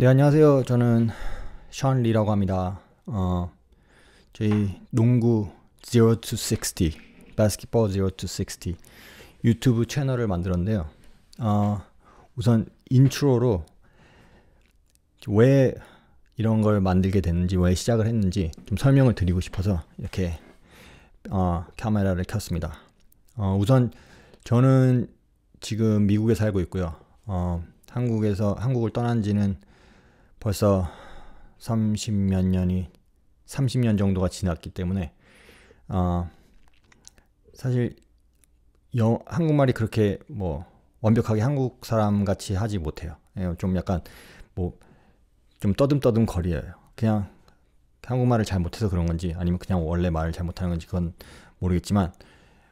네, 안녕하세요. 저는 션 리라고 합니다. 저희 농구 0 to 60, 바스켓볼 0 to 60 유튜브 채널을 만들었는데요. 우선 인트로로 왜 이런 걸 만들게 됐는지, 왜 시작을 했는지 좀 설명을 드리고 싶어서 이렇게 카메라를 켰습니다. 우선 저는 지금 미국에 살고 있고요. 한국을 떠난 지는 벌써 30년 정도가 지났기 때문에 사실 한국말이 그렇게 뭐 완벽하게 한국 사람 같이 하지 못해요. 좀 약간 뭐 좀 떠듬떠듬 거려요. 그냥 한국말을 잘 못해서 그런 건지 아니면 그냥 원래 말을 잘 못하는 건지 그건 모르겠지만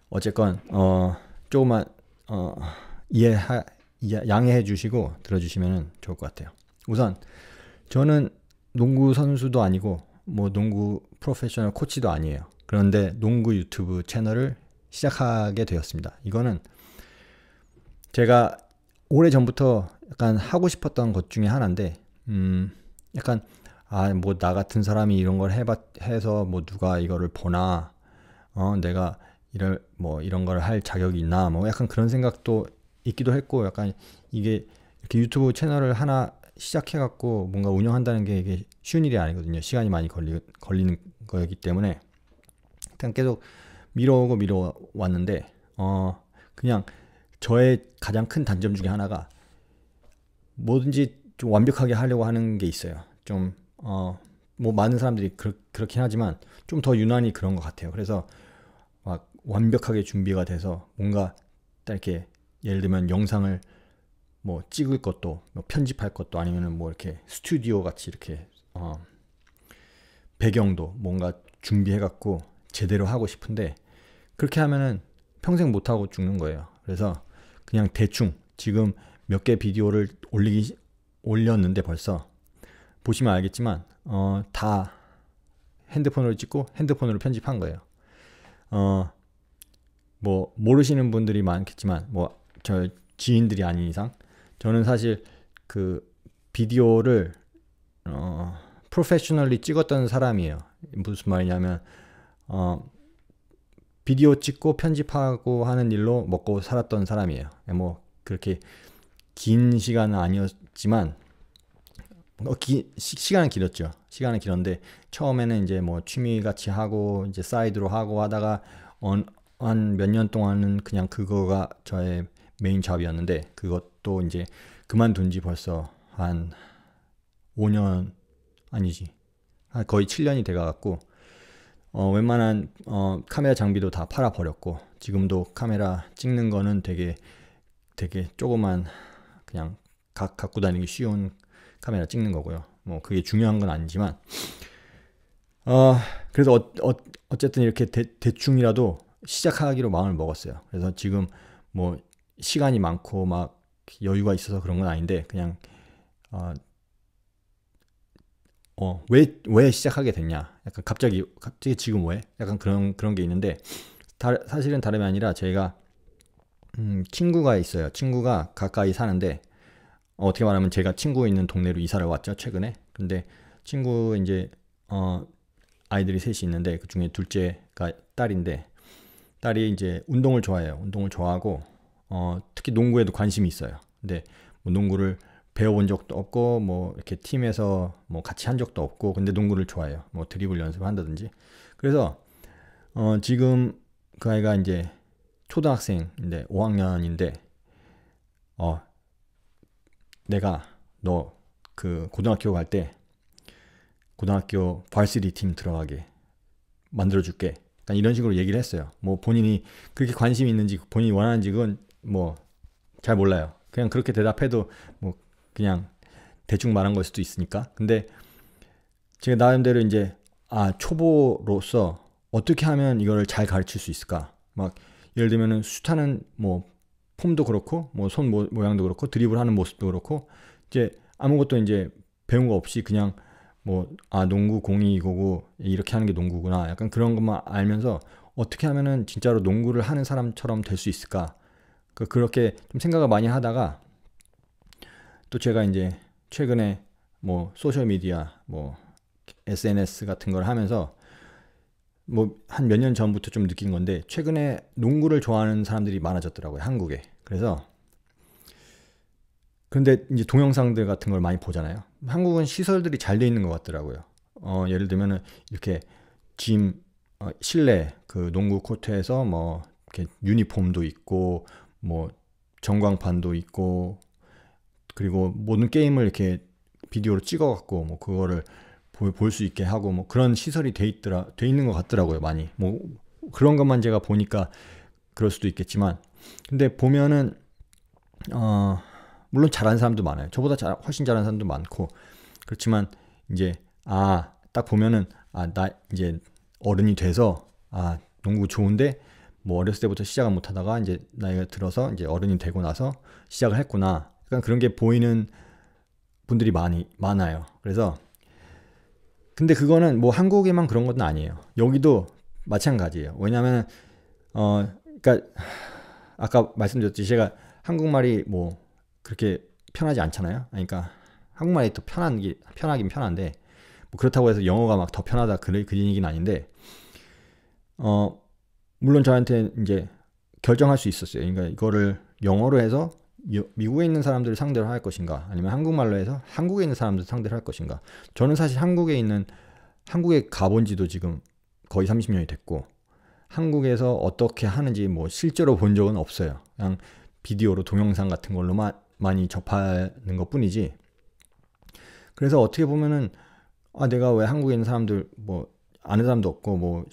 어쨌건 조금만 양해해 주시고 들어주시면 좋을 것 같아요. 우선 저는 농구 선수도 아니고 뭐 농구 프로페셔널 코치도 아니에요. 그런데 농구 유튜브 채널을 시작하게 되었습니다. 이거는 제가 오래전부터 약간 하고 싶었던 것 중에 하나인데 약간 뭐 나 같은 사람이 이런 걸 해서 뭐 누가 이거를 보나 내가 이런 걸 할 자격이 있나 뭐 약간 그런 생각도 있기도 했고, 약간 이게 이렇게 유튜브 채널을 하나 시작해갖고 뭔가 운영한다는 게 이게 쉬운 일이 아니거든요. 시간이 많이 걸리는 거였기 때문에 일단 계속 미뤄왔는데 그냥 저의 가장 큰 단점 중에 하나가 뭐든지 좀 완벽하게 하려고 하는 게 있어요. 좀 뭐 많은 사람들이 그렇긴 하지만 좀 더 유난히 그런 것 같아요. 그래서 막 완벽하게 준비가 돼서 뭔가 딱 이렇게 예를 들면 영상을 뭐 찍을 것도 뭐 편집할 것도 아니면은 뭐 이렇게 스튜디오 같이 이렇게 배경도 뭔가 준비해 갖고 제대로 하고 싶은데 그렇게 하면은 평생 못 하고 죽는 거예요. 그래서 그냥 대충 지금 몇 개 비디오를 올렸는데 벌써 보시면 알겠지만 다 핸드폰으로 찍고 핸드폰으로 편집한 거예요. 뭐 모르시는 분들이 많겠지만 뭐 저 지인들이 아닌 이상 저는 사실 그 비디오를 프로페셔널리 찍었던 사람이에요. 무슨 말이냐면 비디오 찍고 편집하고 하는 일로 먹고 살았던 사람이에요. 뭐 그렇게 긴 시간은 아니었지만 시간은 길었죠. 시간은 길었는데 처음에는 이제 뭐 취미 같이 하고 이제 사이드로 하고 하다가 한 몇 년 동안은 그냥 그거가 저의 메인 잡이었는데 그것도 이제 그만둔 지 벌써 한 5년 아니지 거의 7년이 돼가 갖고 웬만한 카메라 장비도 다 팔아 버렸고 지금도 카메라 찍는 거는 되게 조그만 그냥 갖고 다니기 쉬운 카메라 찍는 거고요. 뭐 그게 중요한 건 아니지만 그래서 어쨌든 이렇게 대충이라도 시작하기로 마음을 먹었어요. 그래서 지금 뭐 시간이 많고 막 여유가 있어서 그런 건 아닌데 그냥 왜 시작하게 됐냐? 약간 갑자기 지금 왜? 약간 그런 게 있는데 사실은 다름이 아니라 제가 친구가 있어요. 친구가 가까이 사는데 어떻게 말하면 제가 친구 있는 동네로 이사를 왔죠, 최근에. 근데 친구 이제 아이들이 셋이 있는데 그 중에 둘째가 딸인데 딸이 이제 운동을 좋아해요. 운동을 좋아하고 특히 농구에도 관심이 있어요. 근데 뭐 농구를 배워본 적도 없고 뭐 이렇게 팀에서 뭐 같이 한 적도 없고 근데 농구를 좋아해요. 뭐 드리블 연습을 한다든지. 그래서 지금 그 아이가 이제 초등학생인데 5학년인데 내가 너 그 고등학교 갈 때 고등학교 발시리 팀 들어가게 만들어줄게. 약간 이런 식으로 얘기를 했어요. 뭐 본인이 그렇게 관심이 있는지 본인이 원하는지 그건 뭐 잘 몰라요. 그냥 그렇게 대답해도 뭐 그냥 대충 말한 걸 수도 있으니까. 근데 제가 나름대로 이제 초보로서 어떻게 하면 이걸 잘 가르칠 수 있을까? 막 예를 들면은 슛하는 뭐 폼도 그렇고 뭐 손 모양도 그렇고 드리블하는 모습도 그렇고 이제 아무것도 이제 배운 거 없이 그냥 뭐 농구 공이 이거고 이렇게 하는 게 농구구나 약간 그런 것만 알면서 어떻게 하면은 진짜로 농구를 하는 사람처럼 될 수 있을까? 그렇게 좀 생각을 많이 하다가 또 제가 이제 최근에 뭐 소셜 미디어, 뭐 SNS 같은 걸 하면서 뭐 한 몇 년 전부터 좀 느낀 건데 최근에 농구를 좋아하는 사람들이 많아졌더라고요, 한국에. 그래서 근데 이제 동영상들 같은 걸 많이 보잖아요. 한국은 시설들이 잘 돼 있는 것 같더라고요. 예를 들면은 이렇게 짐 실내 그 농구 코트에서 뭐 이렇게 유니폼도 있고 뭐 전광판도 있고 그리고 모든 게임을 이렇게 비디오로 찍어갖고 뭐 그거를 볼 수 있게 하고 뭐 그런 시설이 돼 있는 것 같더라고요, 많이. 뭐 그런 것만 제가 보니까 그럴 수도 있겠지만 근데 보면은 물론 잘하는 사람도 많아요. 저보다 훨씬 잘하는 사람도 많고 그렇지만 이제 딱 보면은 나 이제 어른이 돼서 농구 좋은데 뭐 어렸을 때부터 시작을 못 하다가 이제 나이가 들어서 이제 어른이 되고 나서 시작을 했구나. 약간 그런 게 보이는 분들이 많아요. 그래서 근데 그거는 뭐 한국에만 그런 건 아니에요. 여기도 마찬가지예요. 왜냐면 그러니까 아까 말씀드렸듯이 제가 한국말이 뭐 그렇게 편하지 않잖아요. 그러니까 한국말이 더 편하긴 편한데 뭐 그렇다고 해서 영어가 막 더 편하다 그런 얘기는 아닌데 물론 저한테 이제 결정할 수 있었어요. 그러니까 이거를 영어로 해서 미국에 있는 사람들을 상대로 할 것인가 아니면 한국말로 해서 한국에 있는 사람들 상대로 할 것인가. 저는 사실 한국에 가본 지도 지금 거의 30년이 됐고 한국에서 어떻게 하는지 뭐 실제로 본 적은 없어요. 그냥 비디오로 동영상 같은 걸로만 많이 접하는 것 뿐이지. 그래서 어떻게 보면은 내가 왜 한국에 있는 사람들 뭐 아는 사람도 없고 뭐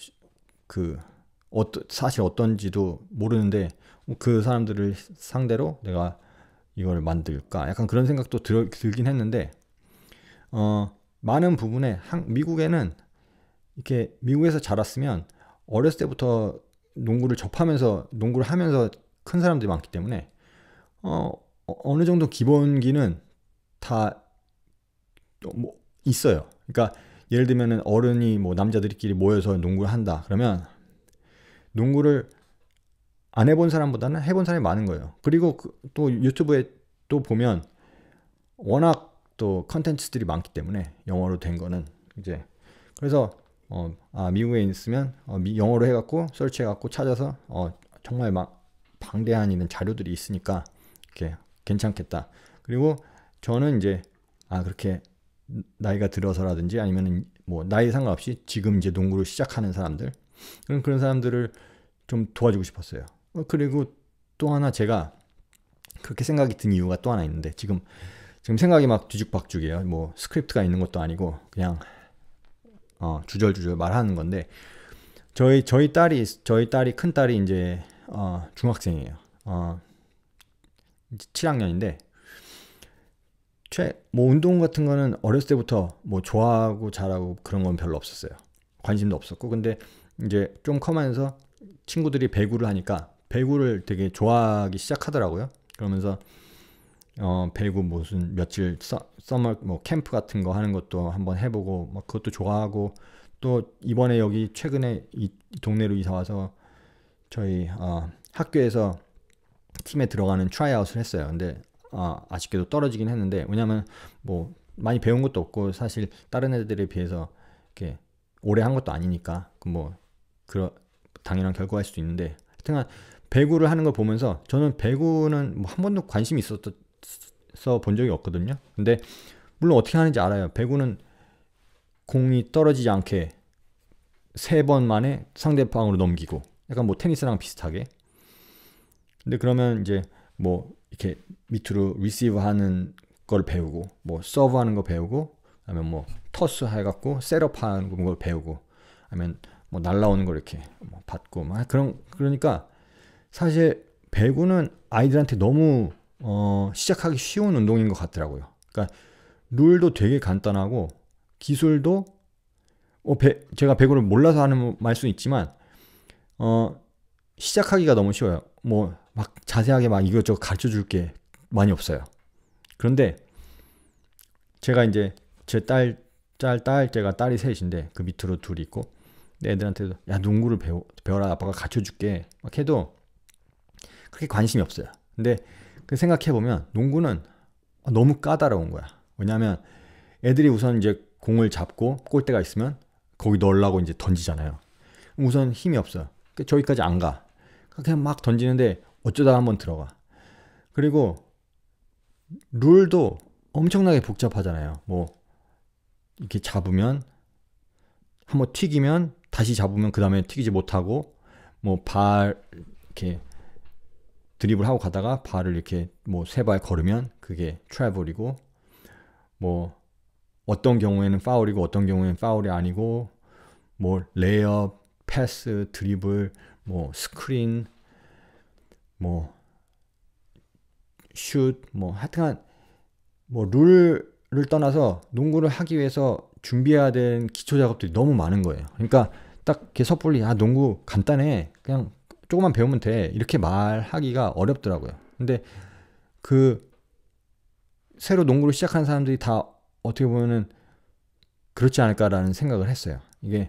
그 사실 어떤지도 모르는데 그 사람들을 상대로 내가 이걸 만들까 약간 그런 생각도 들긴 했는데 많은 부분에 미국에는 이렇게 미국에서 자랐으면 어렸을 때부터 농구를 하면서 큰 사람들이 많기 때문에 어느 정도 기본기는 다 뭐 있어요. 그러니까 예를 들면은 어른이 뭐 남자들끼리 모여서 농구를 한다. 그러면 농구를 안 해본 사람보다는 해본 사람이 많은 거예요. 그리고 또 유튜브에 또 보면 워낙 또 컨텐츠들이 많기 때문에 영어로 된 거는 이제 그래서 미국에 있으면 영어로 해갖고 설치해갖고 찾아서 정말 막 방대한 이런 자료들이 있으니까 이렇게 괜찮겠다. 그리고 저는 이제 그렇게 나이가 들어서라든지 아니면 뭐 나이 상관없이 지금 이제 농구를 시작하는 사람들 그런 사람들을 좀 도와주고 싶었어요. 그리고 또 하나 제가 그렇게 생각이 든 이유가 또 하나 있는데 지금 생각이 막 뒤죽박죽이에요. 뭐 스크립트가 있는 것도 아니고 그냥 주절주절 말하는 건데 저희 큰 딸이 이제 중학생이에요. 7학년인데 뭐 운동 같은 거는 어렸을 때부터 뭐 좋아하고 잘하고 그런 건 별로 없었어요. 관심도 없었고 근데 이제 좀 커면서 친구들이 배구를 하니까 배구를 되게 좋아하기 시작하더라고요. 그러면서 배구 무슨 며칠 서머 뭐 캠프 같은 거 하는 것도 한번 해보고 막 그것도 좋아하고 또 이번에 여기 최근에 이 동네로 이사 와서 저희 학교에서 팀에 들어가는 트라이아웃을 했어요. 근데 아쉽게도 떨어지긴 했는데 왜냐면 뭐 많이 배운 것도 없고 사실 다른 애들에 비해서 이렇게 오래 한 것도 아니니까 당연한 결과일 수도 있는데 하여튼 배구를 하는 걸 보면서 저는 배구는 뭐 한 번도 관심이 있어서 본 적이 없거든요. 근데 물론 어떻게 하는지 알아요. 배구는 공이 떨어지지 않게 3번 만에 상대방으로 넘기고 약간 뭐 테니스랑 비슷하게. 근데 그러면 이제 뭐 이렇게 밑으로 리시브 하는 걸 배우고 뭐 서브 하는 거 배우고 아니면 뭐 토스 해갖고 셋업 하는 걸 배우고 아니면 뭐 날라오는 걸 이렇게 뭐 받고 막 그러니까 사실 배구는 아이들한테 너무 시작하기 쉬운 운동인 것 같더라고요. 그러니까 룰도 되게 간단하고 기술도 제가 배구를 몰라서 하는 말 수는 있지만 시작하기가 너무 쉬워요. 뭐 막 자세하게 막 이것저것 가르쳐 줄 게 많이 없어요. 그런데 제가 이제 제 제가 딸이 셋인데 그 밑으로 둘이 있고 애들한테도 야 농구를 배워라 아빠가 가르쳐 줄게 막 해도 그렇게 관심이 없어요. 근데 생각해 보면 농구는 너무 까다로운 거야. 왜냐하면 애들이 우선 이제 공을 잡고 골대가 있으면 거기 넣으려고 이제 던지잖아요. 우선 힘이 없어요. 저기까지 안 가. 그냥 막 던지는데 어쩌다 한번 들어가. 그리고 룰도 엄청나게 복잡하잖아요. 뭐 이렇게 잡으면 한번 튀기면 다시 잡으면 그 다음에 튀기지 못하고, 뭐 발 이렇게 드리블 하고 가다가 발을 이렇게 뭐 세 발 걸으면 그게 트래블이고, 뭐 어떤 경우에는 파울이고 어떤 경우에는 파울이 아니고, 뭐 레이업, 패스, 드리블, 뭐 스크린, 뭐 슛, 뭐 하여튼간 뭐 룰을 떠나서 농구를 하기 위해서 준비해야 되는 기초 작업들이 너무 많은 거예요. 그러니까 딱 이렇게 섣불리 농구 간단해, 그냥 조금만 배우면 돼, 이렇게 말하기가 어렵더라고요. 근데 그 새로 농구를 시작하는 사람들이 다 어떻게 보면은 그렇지 않을까라는 생각을 했어요. 이게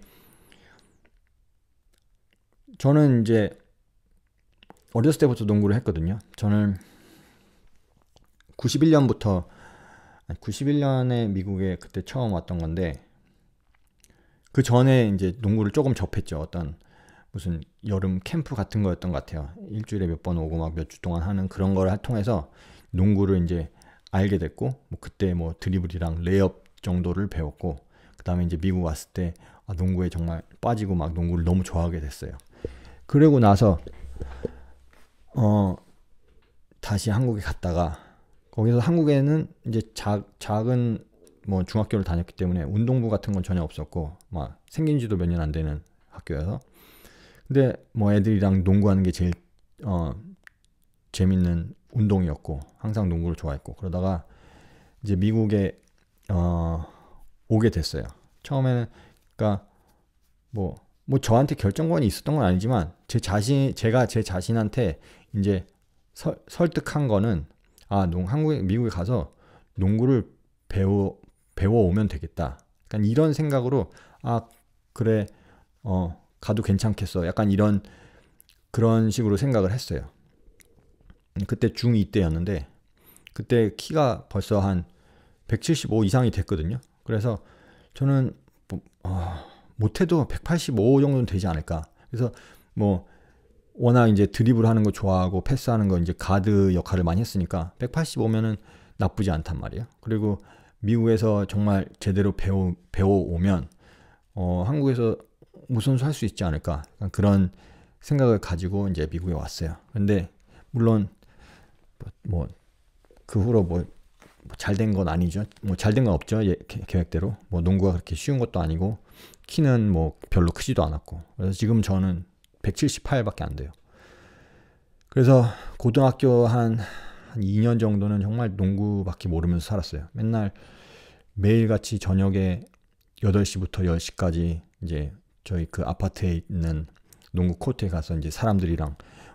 저는 이제 어렸을 때부터 농구를 했거든요. 저는 91년에 미국에 그때 처음 왔던 건데, 그 전에 이제 농구를 조금 접했죠. 어떤 무슨 여름 캠프 같은 거였던 것 같아요. 일주일에 몇 번 오고 막 몇 주 동안 하는 그런 걸 통해서 농구를 이제 알게 됐고, 뭐 그때 뭐 드리블이랑 레이업 정도를 배웠고, 그 다음에 이제 미국 왔을 때 농구에 정말 빠지고 막 농구를 너무 좋아하게 됐어요. 그러고 나서 다시 한국에 갔다가, 거기서 한국에는 이제 작은 뭐 중학교를 다녔기 때문에 운동부 같은 건 전혀 없었고, 막 생긴 지도 몇 년 안 되는 학교여서. 근데 뭐 애들이랑 농구하는 게 제일 재밌는 운동이었고, 항상 농구를 좋아했고, 그러다가 이제 미국에 오게 됐어요. 처음에는 그러니까 뭐 저한테 결정권이 있었던 건 아니지만, 제가 제 자신한테 이제 설득한 거는, 미국에 가서 농구를 배워 오면 되겠다. 약간 이런 생각으로, 그래, 가도 괜찮겠어. 약간 그런 식으로 생각을 했어요. 그때 중2 때였는데, 그때 키가 벌써 한 175 이상이 됐거든요. 그래서 저는 못해도 185 정도는 되지 않을까. 그래서 뭐 워낙 이제 드리블 하는 거 좋아하고 패스하는 거 이제 가드 역할을 많이 했으니까 185면은 나쁘지 않단 말이에요. 그리고 미국에서 정말 제대로 배워 오면 한국에서 무선수 할 수 있지 않을까, 그런 생각을 가지고 이제 미국에 왔어요. 근데 물론 뭐 그 후로 뭐 잘 된 건 아니죠. 뭐 잘 된 건 없죠. 계획대로. 뭐 농구가 그렇게 쉬운 것도 아니고, 키는 뭐 별로 크지도 않았고. 그래서 지금 저는 178밖에 안 돼요. 그래서 고등학교 한 2년 정도는 정말 농구밖에 모르면서 살았어요. 맨날 매일같이 저녁에 8시부터 10시까지 이제 저희 그 아파트에 있는 농구 코트에 가서 이제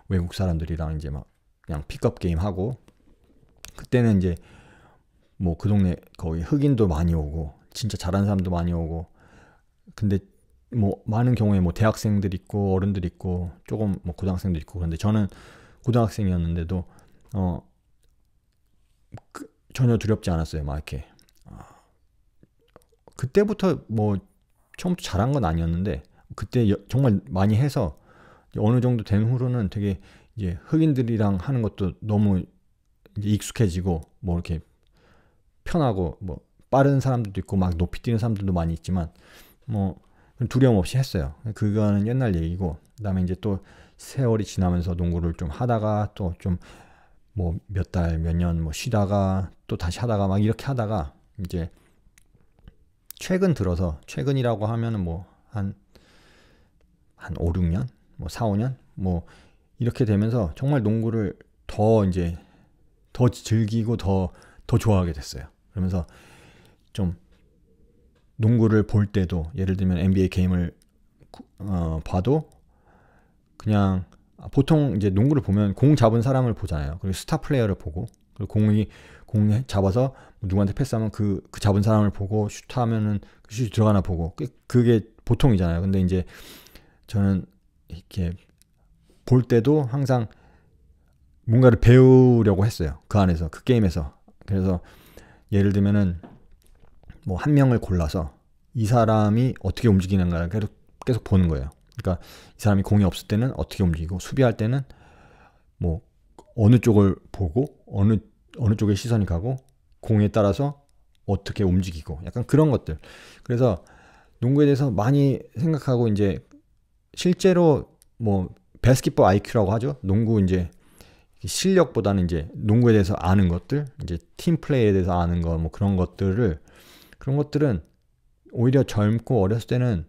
외국 사람들이랑 이제 막 그냥 픽업 게임 하고, 그때는 이제 뭐 그 동네 거기 흑인도 많이 오고 진짜 잘하는 사람도 많이 오고, 근데 뭐 많은 경우에 뭐 대학생들 있고 어른들 있고 조금 뭐 고등학생들 있고, 그런데 저는 고등학생이었는데도 전혀 두렵지 않았어요. 막 이렇게 그때부터 뭐 처음부터 잘한 건 아니었는데, 그때 정말 많이 해서 어느 정도 된 후로는 되게 이제 흑인들이랑 하는 것도 너무 이제 익숙해지고, 뭐 이렇게 편하고, 뭐 빠른 사람들도 있고 막 높이 뛰는 사람들도 많이 있지만 뭐 두려움 없이 했어요. 그거는 옛날 얘기고, 그다음에 이제 또 세월이 지나면서 농구를 좀 하다가 또 좀 뭐 몇 달, 몇 년 뭐 쉬다가 또 다시 하다가 막 이렇게 하다가, 이제 최근이라고 하면은 뭐 한 5, 6년, 뭐 4, 5년 뭐 이렇게 되면서 정말 농구를 더 즐기고 더 좋아하게 됐어요. 그러면서 좀 농구를 볼 때도, 예를 들면 NBA 게임을 봐도 그냥 보통 이제 농구를 보면 공 잡은 사람을 보잖아요. 그리고 스타 플레이어를 보고, 그리고 공 잡아서 누구한테 패스하면 그 잡은 사람을 보고, 슛하면은 그 슛이 들어가나 보고, 그게 보통이잖아요. 근데 이제 저는 이렇게 볼 때도 항상 뭔가를 배우려고 했어요. 그 안에서, 그 게임에서. 그래서 예를 들면은 뭐 한 명을 골라서 이 사람이 어떻게 움직이는가를 계속 보는 거예요. 그러니까 이 사람이 공이 없을 때는 어떻게 움직이고, 수비할 때는 뭐 어느 쪽을 보고 어느 쪽에 시선이 가고, 공에 따라서 어떻게 움직이고, 약간 그런 것들. 그래서 농구에 대해서 많이 생각하고, 이제 실제로 뭐 바스켓볼 IQ라고 하죠. 농구 이제 실력보다는 이제 농구에 대해서 아는 것들, 이제 팀 플레이에 대해서 아는 거, 뭐 그런 것들은 오히려 젊고 어렸을 때는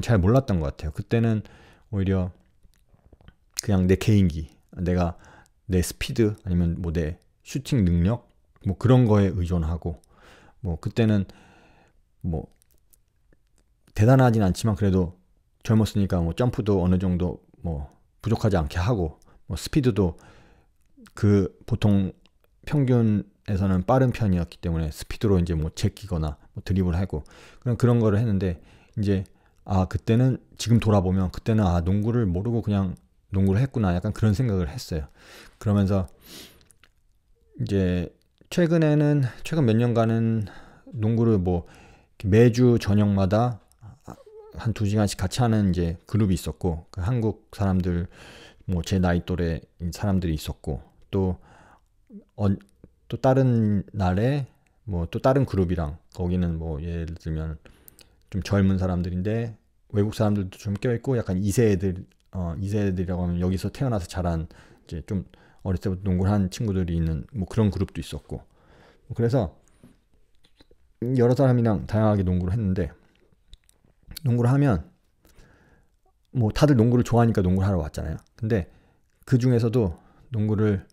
잘 몰랐던 것 같아요. 그때는 오히려 그냥 내 개인기, 내가 내 스피드, 아니면 뭐 내 슈팅 능력, 뭐 그런 거에 의존하고, 뭐 그때는 뭐 대단하진 않지만 그래도 젊었으니까 뭐 점프도 어느 정도 뭐 부족하지 않게 하고, 뭐 스피드도 그 보통 평균에서는 빠른 편이었기 때문에 스피드로 이제 뭐 제끼거나 뭐 드리블을 하고 그런 거를 했는데, 이제 그때는, 지금 돌아보면 그때는 농구를 모르고 그냥 농구를 했구나, 약간 그런 생각을 했어요. 그러면서 이제 최근 몇 년간은 농구를 뭐 매주 저녁마다 한 2시간씩 같이 하는 이제 그룹이 있었고, 그 한국 사람들, 뭐 제 나이 또래 사람들이 있었고, 또 다른 날에 뭐 또 다른 그룹이랑, 거기는 뭐 예를 들면 좀 젊은 사람들인데 외국 사람들도 좀 껴있고, 약간 2세들이라고 하면 여기서 태어나서 자란, 이제 좀 어렸을 때부터 농구를 한 친구들이 있는 뭐 그런 그룹도 있었고, 그래서 여러 사람이랑 다양하게 농구를 했는데, 농구를 하면 뭐 다들 농구를 좋아하니까 농구를 하러 왔잖아요. 근데 그 중에서도 농구를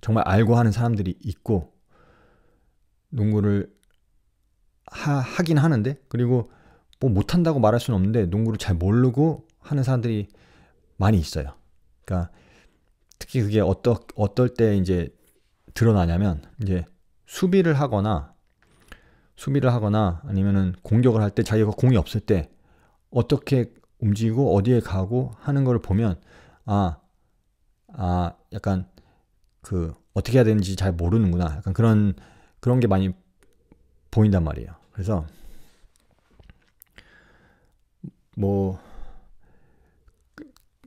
정말 알고 하는 사람들이 있고, 농구를 하긴 하는데, 그리고 뭐 못한다고 말할 수는 없는데 농구를 잘 모르고 하는 사람들이 많이 있어요. 그러니까 특히 그게 어떨 때 이제 드러나냐면, 이제 수비를 하거나 아니면은 공격을 할 때, 자기가 공이 없을 때 어떻게 움직이고 어디에 가고 하는 걸 보면, 약간 그 어떻게 해야 되는지 잘 모르는구나, 약간 그런 게 많이 보인단 말이에요. 그래서 뭐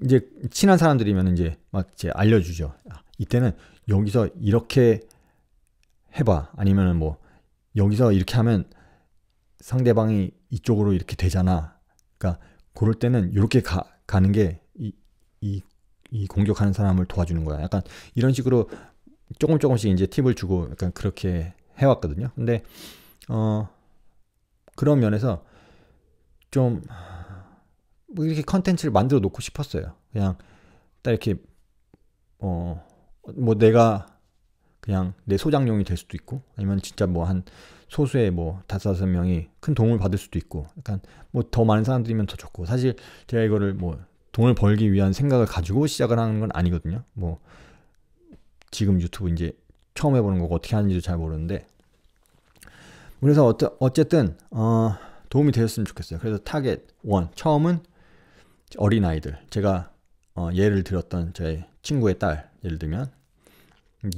이제 친한 사람들이면 이제 막 이제 알려주죠. 이때는 여기서 이렇게 해봐, 아니면은 뭐 여기서 이렇게 하면 상대방이 이쪽으로 이렇게 되잖아. 그러니까 그럴 때는 이렇게 가는 게 이 공격하는 사람을 도와주는 거야. 약간 이런 식으로 조금씩 이제 팁을 주고, 약간 그렇게 해왔거든요. 근데 그런 면에서 좀 뭐 이렇게 컨텐츠를 만들어 놓고 싶었어요. 그냥 딱 이렇게 뭐 내가 그냥 내 소장용이 될 수도 있고, 아니면 진짜 뭐 한 소수의 뭐 5-6명이 큰 도움을 받을 수도 있고, 약간 뭐 더 많은 사람들이면 더 좋고. 사실 제가 이거를 뭐 돈을 벌기 위한 생각을 가지고 시작을 하는 건 아니거든요. 뭐 지금 유튜브 이제 처음 해보는 거고 어떻게 하는지도 잘 모르는데, 그래서 어쨌든 도움이 되었으면 좋겠어요. 그래서 타겟 1, 처음은 어린아이들. 제가 예를 들었던 제 친구의 딸, 예를 들면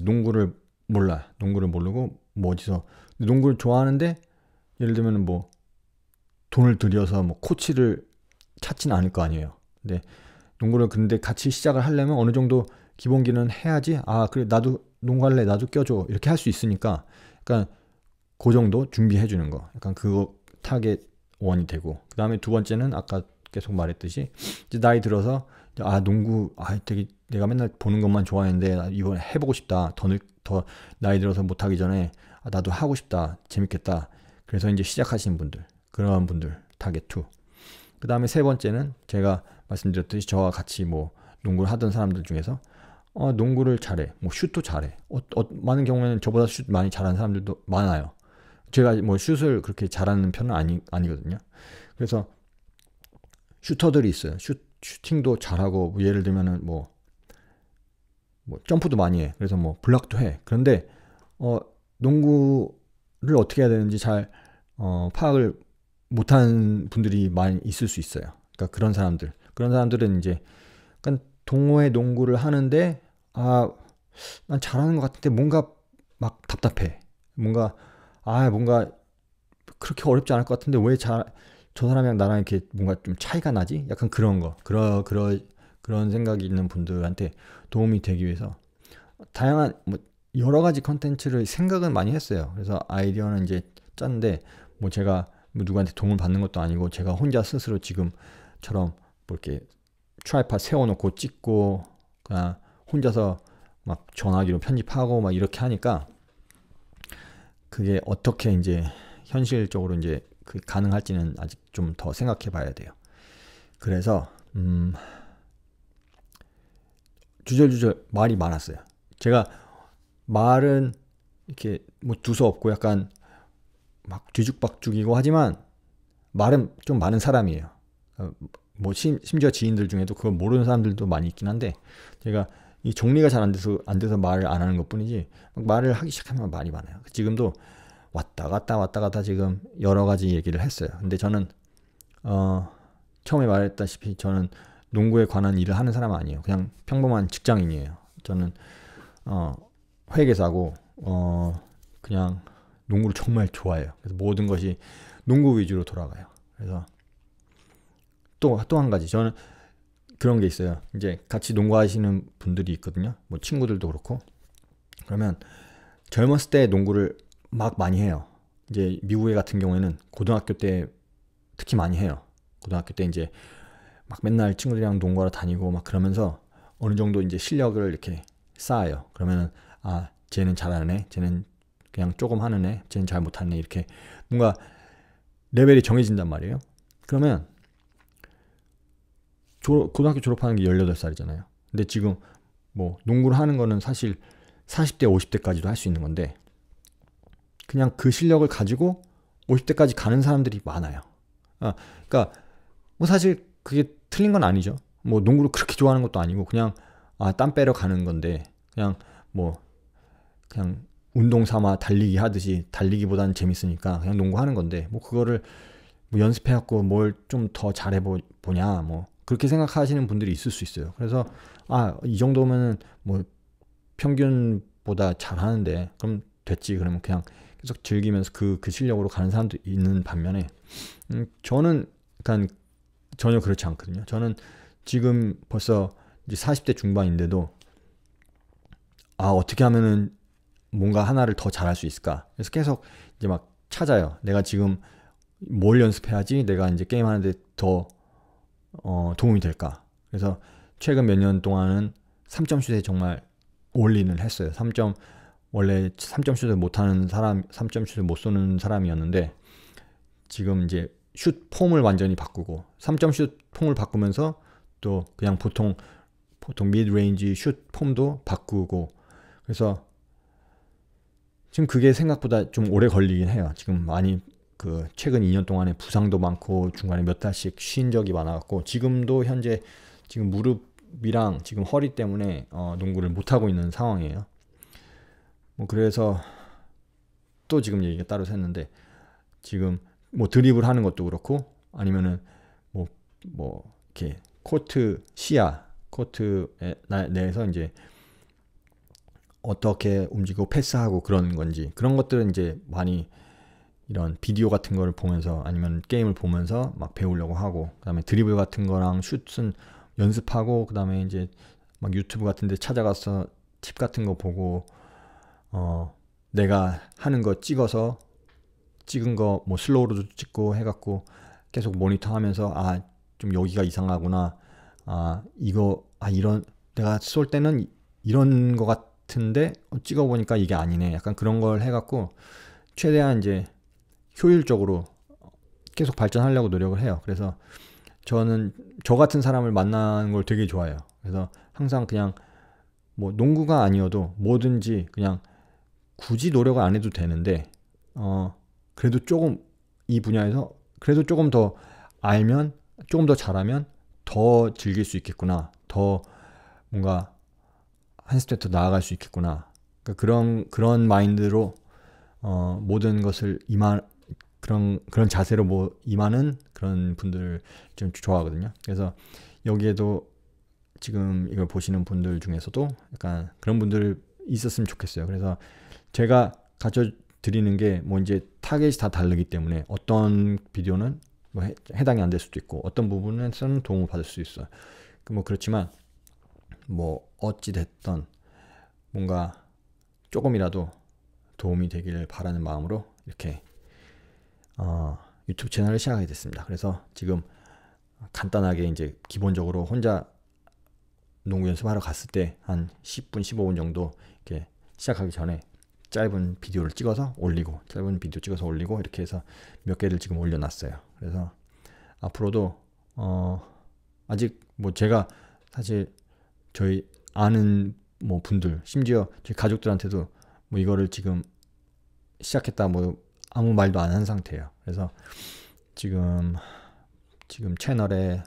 농구를 모르고 뭐 어디서 농구를 좋아하는데, 예를 들면 뭐 돈을 들여서 뭐 코치를 찾지는 않을 거 아니에요. 근데 농구를 근데 같이 시작을 하려면 어느 정도 기본기는 해야지, 그래 나도 농구할래, 나도 껴줘, 이렇게 할 수 있으니까, 그러니까 그 정도 준비해 주는 거, 약간 그거 타겟 1이 되고, 그 다음에 두 번째는 아까 계속 말했듯이 이제 나이 들어서 농구 되게 내가 맨날 보는 것만 좋아했는데 이번에 해보고 싶다, 더 나이 들어서 못하기 전에 나도 하고 싶다, 재밌겠다, 그래서 이제 시작하시는 분들, 그런 분들 타겟 2. 그 다음에 세 번째는 제가 말씀드렸듯이 저와 같이 뭐 농구를 하던 사람들 중에서 농구를 잘해, 뭐 슛도 잘해, 많은 경우에는 저보다 슛 많이 잘하는 사람들도 많아요. 제가 뭐 슛을 그렇게 잘하는 편은 아니거든요. 그래서 슈터들이 있어요. 슈팅도 잘하고, 뭐 예를 들면은 뭐 점프도 많이 해. 그래서 뭐 블락도 해. 그런데 농구를 어떻게 해야 되는지 잘 파악을 못하는 분들이 많이 있을 수 있어요. 그러니까 그런 사람들은 이제 약간 동호회 농구를 하는데 난 잘하는 것 같은데 뭔가 막 답답해. 뭔가 그렇게 어렵지 않을 것 같은데 왜 저 사람이랑 나랑 이렇게 뭔가 좀 차이가 나지? 약간 그런 거. 그런 생각이 있는 분들한테 도움이 되기 위해서 다양한 뭐 여러 가지 컨텐츠를 생각은 많이 했어요. 그래서 아이디어는 이제 짰는데 뭐 제가 뭐 누구한테 도움을 받는 것도 아니고 제가 혼자 스스로 지금처럼 뭐 이렇게 트라이팟 세워놓고 찍고 그냥 혼자서 막 전화기로 편집하고 막 이렇게 하니까 그게 어떻게 이제 현실적으로 이제 그 가능할지는 아직 좀 더 생각해 봐야 돼요. 그래서 주절주절 말이 많았어요. 제가 말은 이렇게 뭐 두서 없고 약간 막 뒤죽박죽이고 하지만 말은 좀 많은 사람이에요. 뭐 심지어 지인들 중에도 그걸 모르는 사람들도 많이 있긴 한데 제가 이 정리가 잘 안 돼서 말을 안 하는 것뿐이지 말을 하기 시작하면 말이 많아요. 지금도 왔다 갔다 지금 여러 가지 얘기를 했어요. 근데 저는 처음에 말했다시피 저는 농구에 관한 일을 하는 사람은 아니에요. 그냥 평범한 직장인이에요. 저는 회계사고 그냥 농구를 정말 좋아해요. 그래서 모든 것이 농구 위주로 돌아가요. 그래서 또 한 가지 저는 그런 게 있어요. 이제 같이 농구하시는 분들이 있거든요. 뭐 친구들도 그렇고 그러면 젊었을 때 농구를 막 많이 해요. 이제 미국에 같은 경우에는 고등학교 때 특히 많이 해요. 고등학교 때 이제 막 맨날 친구들이랑 농구하러 다니고 막 그러면서 어느 정도 이제 실력을 이렇게 쌓아요. 그러면 쟤는 잘하는 애, 쟤는 그냥 조금 하는 애, 쟤는 잘 못하는 애 이렇게 뭔가 레벨이 정해진단 말이에요. 그러면 고등학교 졸업하는 게 18살이잖아요. 근데 지금 뭐 농구를 하는 거는 사실 40대, 50대까지도 할 수 있는 건데 그냥 그 실력을 가지고 50대까지 가는 사람들이 많아요. 그러니까 뭐 사실 그게 틀린 건 아니죠. 뭐 농구를 그렇게 좋아하는 것도 아니고 그냥 땀 빼러 가는 건데 그냥 운동 삼아 달리기 하듯이 달리기보다는 재밌으니까 그냥 농구하는 건데 뭐 그거를 뭐 연습해갖고 뭘 좀 더 잘해보냐 뭐 그렇게 생각하시는 분들이 있을 수 있어요. 그래서 이 정도면은 뭐 평균보다 잘하는데 그럼 됐지. 그러면 그냥 계속 즐기면서 그 실력으로 가는 사람도 있는 반면에 저는 약간 전혀 그렇지 않거든요. 저는 지금 벌써 이제 40대 중반인데도 어떻게 하면은 뭔가 하나를 더 잘할 수 있을까? 그래서 계속 이제 막 찾아요. 내가 지금 뭘 연습해야지 내가 이제 게임하는데 더 도움이 될까? 그래서 최근 몇 년 동안은 3점 슛에 정말 올인을 했어요. 원래 3점 슛을 못하는 사람, 3점 슛을 못 쏘는 사람이었는데 지금 이제 슛 폼을 완전히 바꾸고 3점 슛 폼을 바꾸면서 또 그냥 보통 미드레인지 슛 폼도 바꾸고 그래서 지금 그게 생각보다 좀 오래 걸리긴 해요. 지금 많이 최근 2년 동안에 부상도 많고 중간에 몇 달씩 쉰 적이 많아갖고 지금도 현재 지금 무릎이랑 지금 허리 때문에 농구를 못하고 있는 상황이에요. 뭐 그래서 또 지금 얘기가 따로 샜는데 지금 뭐 드리블 하는 것도 그렇고 아니면은 뭐 이렇게 코트 내에서 이제 어떻게 움직이고 패스하고 그런 건지 그런 것들은 이제 많이 이런 비디오 같은 거를 보면서 아니면 게임을 보면서 막 배우려고 하고 그다음에 드리블 같은 거랑 슛은 연습하고 그다음에 이제 막 유튜브 같은 데 찾아가서 팁 같은 거 보고 내가 하는 거 찍은 거 뭐 슬로우로도 찍고 해갖고 계속 모니터하면서 좀 여기가 이상하구나 이런 내가 쏠 때는 이런 거 같은데 찍어보니까 이게 아니네 약간 그런 걸 해갖고 최대한 이제 효율적으로 계속 발전하려고 노력을 해요. 그래서 저는 저 같은 사람을 만나는 걸 되게 좋아해요. 그래서 항상 그냥 뭐 농구가 아니어도 뭐든지 그냥 굳이 노력을 안 해도 되는데 그래도 조금 이 분야에서 그래도 조금 더 알면 조금 더 잘하면 더 즐길 수 있겠구나. 더 뭔가 한 스텝 더 나아갈 수 있겠구나. 그러니까 그런 마인드로 모든 것을 그런 자세로 임하는 그런 분들 좀 좋아하거든요. 그래서 여기에도 지금 이걸 보시는 분들 중에서도 약간 그런 분들 있었으면 좋겠어요. 그래서 제가 드리는 게 뭐 이제 타겟이 다 다르기 때문에 어떤 비디오는 뭐 해당이 안 될 수도 있고 어떤 부분에서는 도움을 받을 수 있어요. 뭐 그렇지만 뭐 어찌 됐던 뭔가 조금이라도 도움이 되기를 바라는 마음으로 이렇게 유튜브 채널을 시작하게 됐습니다. 그래서 지금 간단하게 이제 기본적으로 혼자 농구 연습하러 갔을 때 한 10분, 15분 정도 이렇게 시작하기 전에 짧은 비디오를 찍어서 올리고 이렇게 해서 몇 개를 지금 올려놨어요. 그래서 앞으로도 아직 뭐 제가 사실 저희 아는 뭐 분들 심지어 저희 가족들한테도 뭐 이거를 지금 시작했다 뭐 아무 말도 안 한 상태예요. 그래서 지금 채널에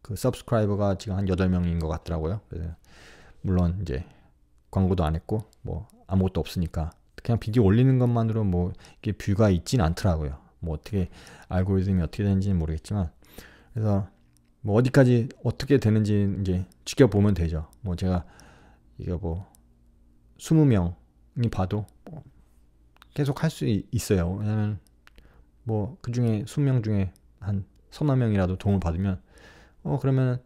그 서브스크라이버가 지금 한 8명인 것 같더라고요. 그래서 물론 이제 광고도 안 했고 뭐 아무것도 없으니까 그냥 비디오 올리는 것만으로 뭐 이게 뷰가 있진 않더라고요. 뭐 어떻게 알고리즘이 어떻게 되는지는 모르겠지만 그래서 뭐 어디까지 어떻게 되는지 이제 지켜보면 되죠. 뭐 제가 이거 뭐 20명이 봐도 뭐 계속 할 수 있어요. 왜냐면 뭐 그 중에 20명 중에 한 서너 명이라도 도움을 받으면 그러면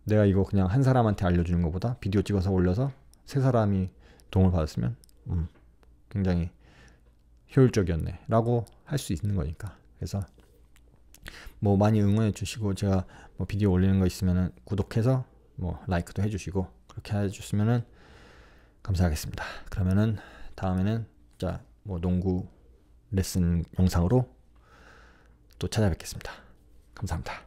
내가 이거 그냥 한 사람한테 알려주는 것보다 비디오 찍어서 올려서 세 사람이 도움을 받았으면 굉장히 효율적이었네 라고 할 수 있는 거니까. 그래서 뭐 많이 응원해 주시고 제가 뭐 비디오 올리는 거 있으면은 구독해서 뭐 라이크도 해주시고 그렇게 해주시면은 감사하겠습니다. 그러면은 다음에는 자 뭐 농구 레슨 영상으로 또 찾아뵙겠습니다. 감사합니다.